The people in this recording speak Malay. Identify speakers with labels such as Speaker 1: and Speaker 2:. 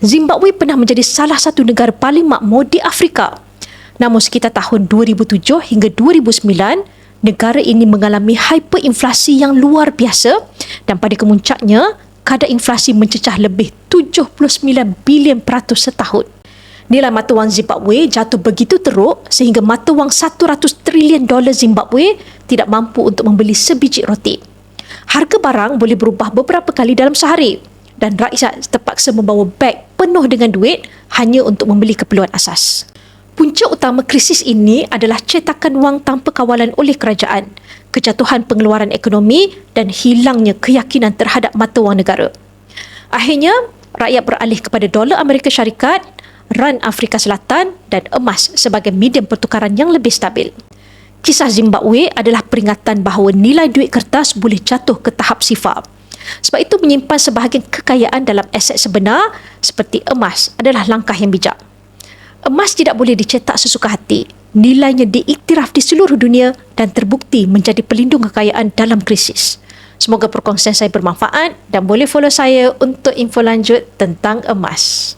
Speaker 1: Zimbabwe pernah menjadi salah satu negara paling makmur di Afrika. Namun sekitar tahun 2007 hingga 2009, negara ini mengalami hyperinflasi yang luar biasa dan pada kemuncaknya, kadar inflasi mencecah lebih 79 bilion peratus setahun. Nilai mata wang Zimbabwe jatuh begitu teruk sehingga mata wang $100 trilion Zimbabwe tidak mampu untuk membeli sebiji roti. Harga barang boleh berubah beberapa kali dalam sehari dan rakyat terpaksa membawa beg penuh dengan duit hanya untuk membeli keperluan asas. Punca utama krisis ini adalah cetakan wang tanpa kawalan oleh kerajaan, kejatuhan pengeluaran ekonomi dan hilangnya keyakinan terhadap mata wang negara. Akhirnya, rakyat beralih kepada dolar Amerika Syarikat, rand Afrika Selatan dan emas sebagai medium pertukaran yang lebih stabil. Kisah Zimbabwe adalah peringatan bahawa nilai duit kertas boleh jatuh ke tahap sifar. Sebab itu menyimpan sebahagian kekayaan dalam aset sebenar seperti emas adalah langkah yang bijak. Emas tidak boleh dicetak sesuka hati. Nilainya diiktiraf di seluruh dunia dan terbukti menjadi pelindung kekayaan dalam krisis. Semoga perkongsian saya bermanfaat dan boleh follow saya untuk info lanjut tentang emas.